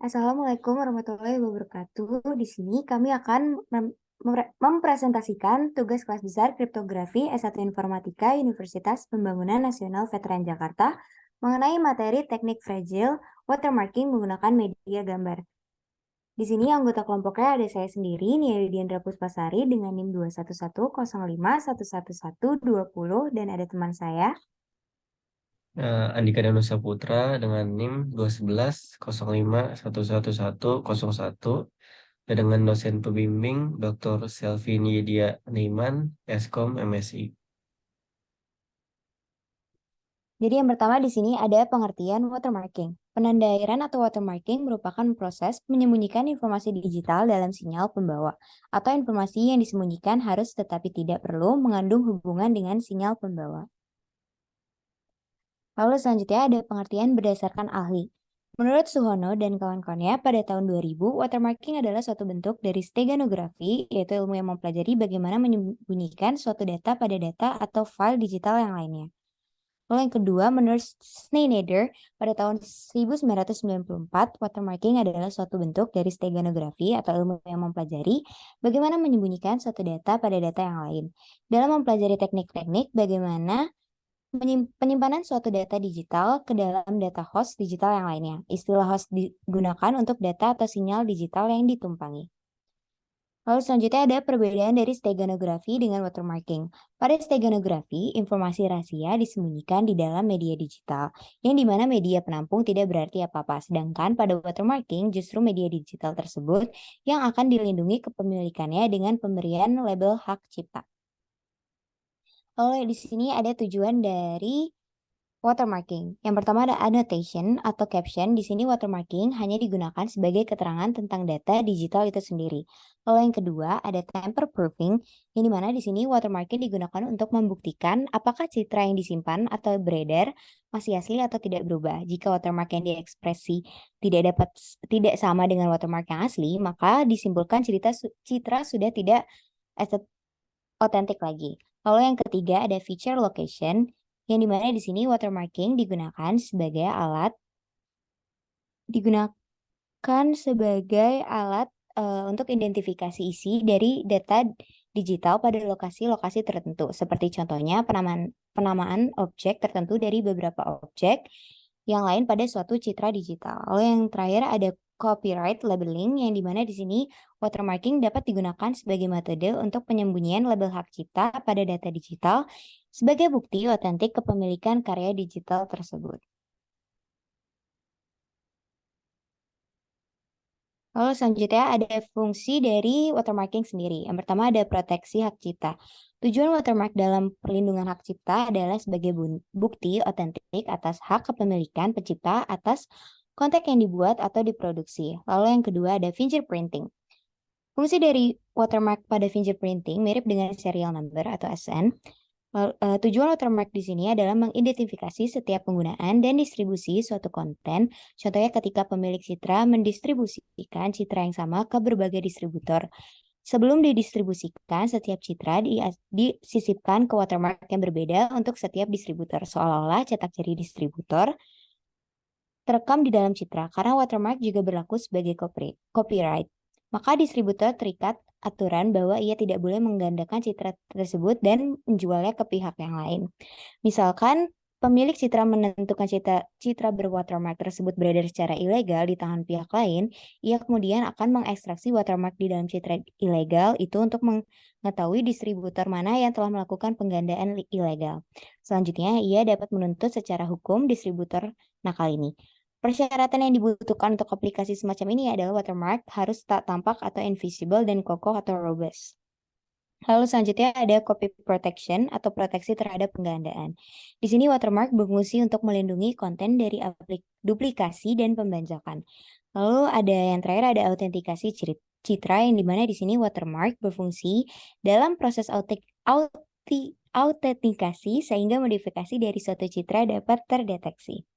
Assalamualaikum warahmatullahi wabarakatuh. Di sini kami akan mempresentasikan tugas kelas besar kriptografi S1 Informatika Universitas Pembangunan Nasional Veteran Jakarta mengenai materi teknik fragile watermarking menggunakan media gambar. Di sini anggota kelompoknya ada saya sendiri, Nia Diandra Puspasari dengan NIM 21105111120 dan ada teman saya. Andika Danusa Putra dengan NIM 21105111101 dan dengan dosen pembimbing Dr. Selvin Ydia Neiman, Eskom MSI. Jadi yang pertama di sini ada pengertian watermarking. Penandairan atau watermarking merupakan proses menyembunyikan informasi digital dalam sinyal pembawa atau informasi yang disembunyikan harus tetapi tidak perlu mengandung hubungan dengan sinyal pembawa. Lalu selanjutnya ada pengertian berdasarkan ahli. Menurut Suhono dan kawan-kawannya pada tahun 2000, watermarking adalah suatu bentuk dari steganografi, yaitu ilmu yang mempelajari bagaimana menyembunyikan suatu data pada data atau file digital yang lainnya. Lalu yang kedua, menurut Schneider, pada tahun 1994, watermarking adalah suatu bentuk dari steganografi atau ilmu yang mempelajari bagaimana menyembunyikan suatu data pada data yang lain. Dalam mempelajari teknik-teknik bagaimana penyimpanan suatu data digital ke dalam data host digital yang lainnya. Istilah host digunakan untuk data atau sinyal digital yang ditumpangi. Lalu selanjutnya ada perbedaan dari steganografi dengan watermarking. Pada steganografi, informasi rahasia disembunyikan di dalam media digital, yang dimana media penampung tidak berarti apa-apa. Sedangkan pada watermarking, justru media digital tersebut yang akan dilindungi kepemilikannya dengan pemberian label hak cipta. Lalu di sini ada tujuan dari watermarking. Yang pertama ada annotation atau caption. Di sini watermarking hanya digunakan sebagai keterangan tentang data digital itu sendiri. Lalu yang kedua ada tamper proofing, yang dimana di sini watermarking digunakan untuk membuktikan apakah citra yang disimpan atau beredar masih asli atau tidak berubah. Jika watermark yang diekspresi tidak sama dengan watermark yang asli, maka disimpulkan citra sudah tidak otentik lagi. Lalu yang ketiga ada feature location, yang dimana di sini watermarking digunakan sebagai alat untuk identifikasi isi dari data digital pada lokasi-lokasi tertentu. Seperti contohnya penamaan objek tertentu dari beberapa objek yang lain pada suatu citra digital. Lalu yang terakhir ada copyright labeling, yang dimana di sini watermarking dapat digunakan sebagai metode untuk penyembunyian label hak cipta pada data digital sebagai bukti otentik kepemilikan karya digital tersebut. Lalu selanjutnya ada fungsi dari watermarking sendiri. Yang pertama ada proteksi hak cipta. Tujuan watermark dalam perlindungan hak cipta adalah sebagai bukti otentik atas hak kepemilikan pencipta atas konten yang dibuat atau diproduksi. Lalu yang kedua ada fingerprinting. Fungsi dari watermark pada fingerprinting mirip dengan serial number atau SN. Tujuan watermark di sini adalah mengidentifikasi setiap penggunaan dan distribusi suatu konten. Contohnya ketika pemilik citra mendistribusikan citra yang sama ke berbagai distributor. Sebelum didistribusikan, setiap citra disisipkan ke watermark yang berbeda untuk setiap distributor. Seolah-olah cetak jari distributor terekam di dalam citra, karena watermark juga berlaku sebagai copyright. Maka distributor terikat aturan bahwa ia tidak boleh menggandakan citra tersebut dan menjualnya ke pihak yang lain. Misalkan pemilik citra menentukan citra berwatermark tersebut beredar secara ilegal di tangan pihak lain, ia kemudian akan mengekstraksi watermark di dalam citra ilegal itu untuk mengetahui distributor mana yang telah melakukan penggandaan ilegal. Selanjutnya, ia dapat menuntut secara hukum distributor nakal ini. Persyaratan yang dibutuhkan untuk aplikasi semacam ini adalah watermark harus tak tampak atau invisible dan kokoh atau robust. Lalu selanjutnya ada copy protection atau proteksi terhadap penggandaan. Di sini watermark berfungsi untuk melindungi konten dari duplikasi dan pembajakan. Lalu ada yang terakhir ada autentikasi citra, yang dimana di sini watermark berfungsi dalam proses autentikasi sehingga modifikasi dari suatu citra dapat terdeteksi.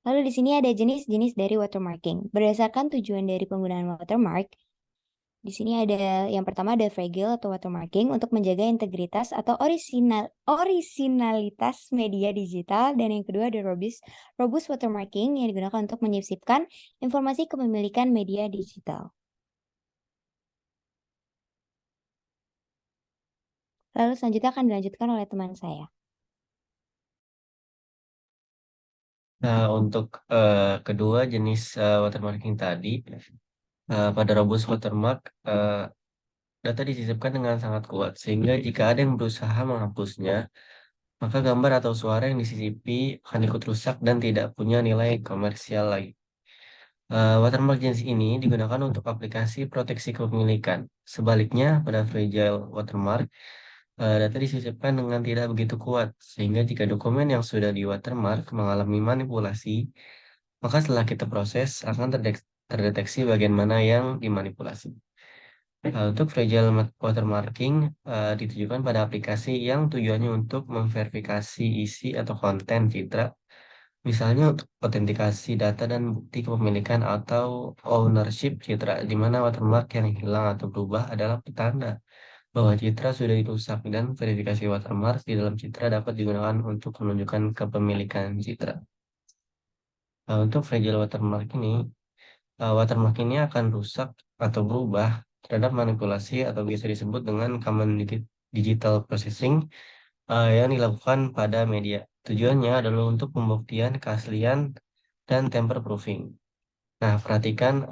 Lalu di sini ada jenis-jenis dari watermarking. Berdasarkan tujuan dari penggunaan watermark, Di sini ada yang pertama ada fragile atau watermarking untuk menjaga integritas atau orisinalitas media digital, dan yang kedua ada robust watermarking yang digunakan untuk menyisipkan informasi kepemilikan media digital. Lalu selanjutnya akan dilanjutkan oleh teman saya. Nah, untuk kedua jenis watermarking tadi, pada robust watermark, data disisipkan dengan sangat kuat, sehingga jika ada yang berusaha menghapusnya, maka gambar atau suara yang disisipi akan ikut rusak dan tidak punya nilai komersial lagi. Watermark jenis ini digunakan untuk aplikasi proteksi kepemilikan. Sebaliknya, pada fragile watermark, data disisipkan dengan tidak begitu kuat, sehingga jika dokumen yang sudah di watermark mengalami manipulasi, maka setelah kita proses akan terdeteksi bagian mana yang dimanipulasi. Untuk fragile watermarking ditujukan pada aplikasi yang tujuannya untuk memverifikasi isi atau konten citra, misalnya untuk autentikasi data dan bukti kepemilikan atau ownership citra, di mana watermark yang hilang atau berubah adalah petanda bahwa citra sudah dirusak, dan verifikasi watermark di dalam citra dapat digunakan untuk menunjukkan kepemilikan citra. Untuk fragile watermark ini akan rusak atau berubah terhadap manipulasi atau biasa disebut dengan common digital processing yang dilakukan pada media. Tujuannya adalah untuk pembuktian keaslian dan tamper proofing. Nah, perhatikan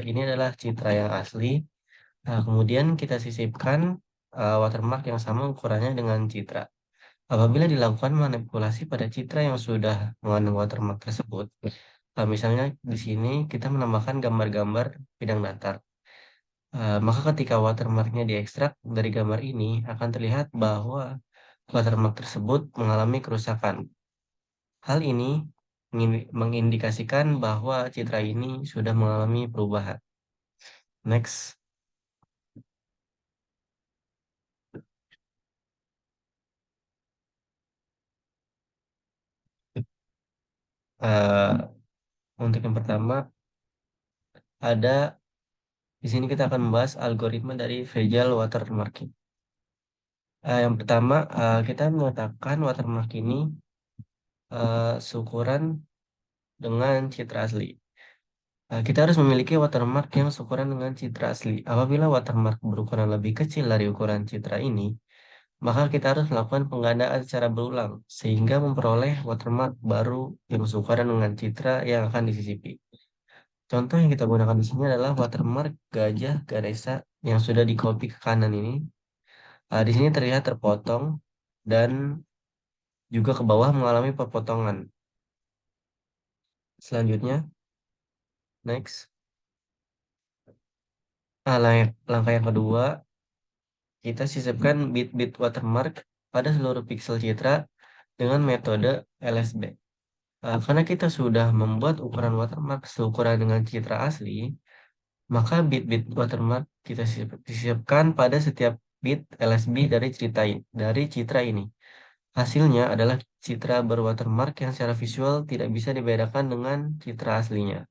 ini adalah citra yang asli. Nah, kemudian kita sisipkan watermark yang sama ukurannya dengan citra. Apabila dilakukan manipulasi pada citra yang sudah mengandung watermark tersebut, misalnya di sini kita menambahkan gambar-gambar bidang datar. Maka ketika watermarknya diekstrak dari gambar ini, akan terlihat bahwa watermark tersebut mengalami kerusakan. Hal ini mengindikasikan bahwa citra ini sudah mengalami perubahan. Next. Eh, untuk yang pertama, ada di sini kita akan membahas algoritma dari fragile watermarking. Yang pertama, kita mengatakan watermark ini seukuran dengan citra asli. Kita harus memiliki watermark yang seukuran dengan citra asli. Apabila watermark berukuran lebih kecil dari ukuran citra ini, maka kita harus melakukan penggandaan secara berulang sehingga memperoleh watermark baru yang seukuran dengan citra yang akan disisipi. Contoh yang kita gunakan di sini adalah watermark gajah Ganesha yang sudah di copy ke kanan ini. Di sini terlihat terpotong dan juga ke bawah mengalami perpotongan. Selanjutnya, next. Langkah yang kedua, kita sisipkan bit-bit watermark pada seluruh pixel citra dengan metode LSB. Karena kita sudah membuat ukuran watermark seukuran dengan citra asli, maka bit-bit watermark kita sisipkan pada setiap bit LSB dari citra ini. Hasilnya adalah citra berwatermark yang secara visual tidak bisa dibedakan dengan citra aslinya.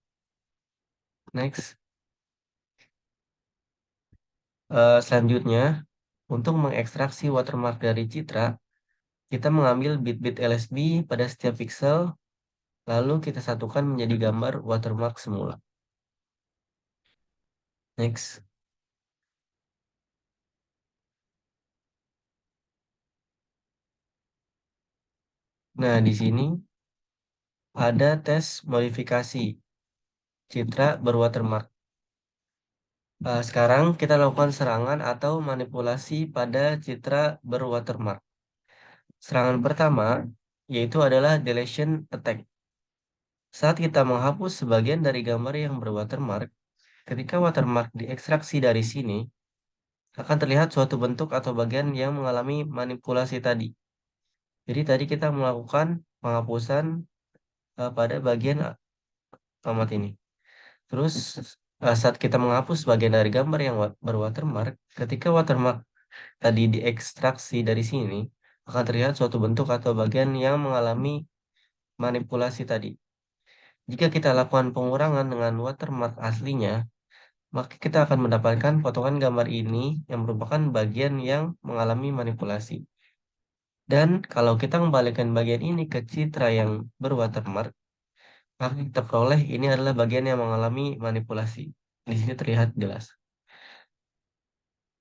Next. Selanjutnya, untuk mengekstraksi watermark dari citra, kita mengambil bit-bit LSB pada setiap pixel, lalu kita satukan menjadi gambar watermark semula. Next. Nah, di sini ada tes modifikasi citra berwatermark. Sekarang kita lakukan serangan atau manipulasi pada citra berwatermark. Serangan pertama yaitu adalah deletion attack. Saat kita menghapus sebagian dari gambar yang berwatermark, ketika watermark diekstraksi dari sini, akan terlihat suatu bentuk atau bagian yang mengalami manipulasi tadi. Jadi tadi kita melakukan penghapusan pada bagian alamat ini. Terus saat kita menghapus bagian dari gambar yang berwatermark, ketika watermark tadi diekstraksi dari sini, akan terlihat suatu bentuk atau bagian yang mengalami manipulasi tadi. Jika kita lakukan pengurangan dengan watermark aslinya, maka kita akan mendapatkan potongan gambar ini yang merupakan bagian yang mengalami manipulasi. Dan kalau kita kembalikan bagian ini ke citra yang berwatermark, maka kita peroleh ini adalah bagian yang mengalami manipulasi. Di sini terlihat jelas.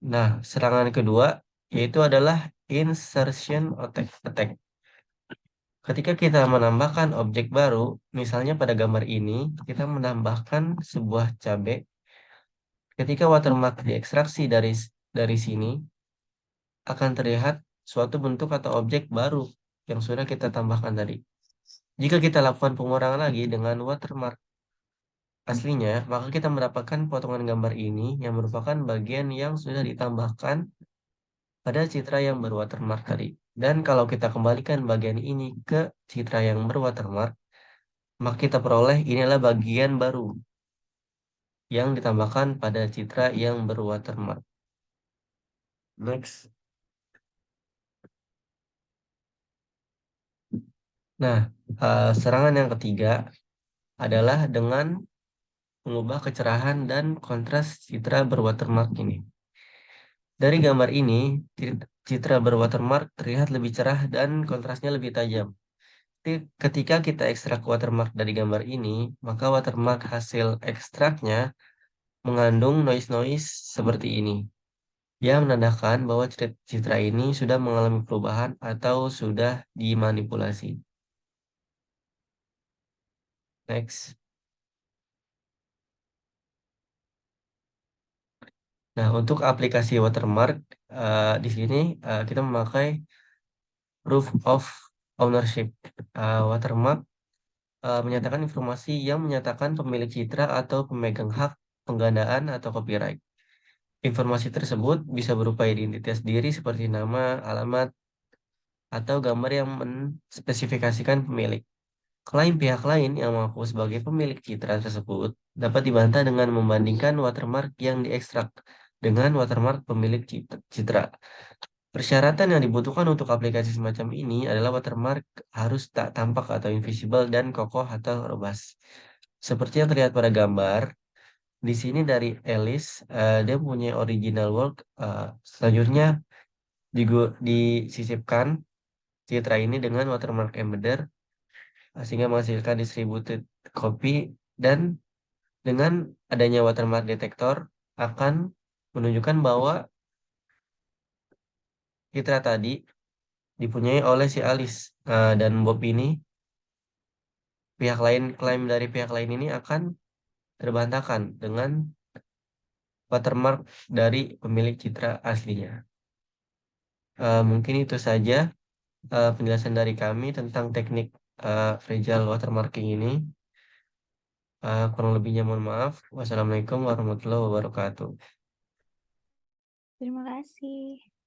Nah, serangan kedua yaitu adalah insertion attack. Ketika kita menambahkan objek baru, misalnya pada gambar ini, kita menambahkan sebuah cabai. Ketika watermark diekstraksi dari sini, akan terlihat suatu bentuk atau objek baru yang sudah kita tambahkan tadi. Jika kita lakukan pengurangan lagi dengan watermark aslinya, maka kita mendapatkan potongan gambar ini yang merupakan bagian yang sudah ditambahkan pada citra yang berwatermark tadi. Dan kalau kita kembalikan bagian ini ke citra yang berwatermark, maka kita peroleh ini adalah bagian baru yang ditambahkan pada citra yang berwatermark. Next. Nah, serangan yang ketiga adalah dengan mengubah kecerahan dan kontras citra berwatermark ini. Dari gambar ini, citra berwatermark terlihat lebih cerah dan kontrasnya lebih tajam. Ketika kita ekstrak watermark dari gambar ini, maka watermark hasil ekstraknya mengandung noise-noise seperti ini, yang menandakan bahwa citra ini sudah mengalami perubahan atau sudah dimanipulasi. Next. Nah, untuk aplikasi watermark, di sini kita memakai proof of ownership. Watermark menyatakan informasi yang menyatakan pemilik citra atau pemegang hak penggandaan atau copyright. Informasi tersebut bisa berupa identitas diri seperti nama, alamat, atau gambar yang menspesifikasikan pemilik. Klaim pihak lain yang mengaku sebagai pemilik citra tersebut dapat dibantah dengan membandingkan watermark yang diekstrak dengan watermark pemilik citra. Persyaratan yang dibutuhkan untuk aplikasi semacam ini adalah watermark harus tak tampak atau invisible dan kokoh atau robust. Seperti yang terlihat pada gambar, di sini dari Alice, dia punya original work. Selanjutnya disisipkan citra ini dengan watermark embedder, sehingga menghasilkan distributed copy, dan dengan adanya watermark detektor akan menunjukkan bahwa citra tadi dipunyai oleh si Alice. Dan Bob ini, klaim dari pihak lain ini akan terbantahkan dengan watermark dari pemilik citra aslinya. Mungkin itu saja penjelasan dari kami tentang teknik fragile watermarking ini. Kurang lebihnya mohon maaf. Wassalamualaikum warahmatullahi wabarakatuh. Terima kasih.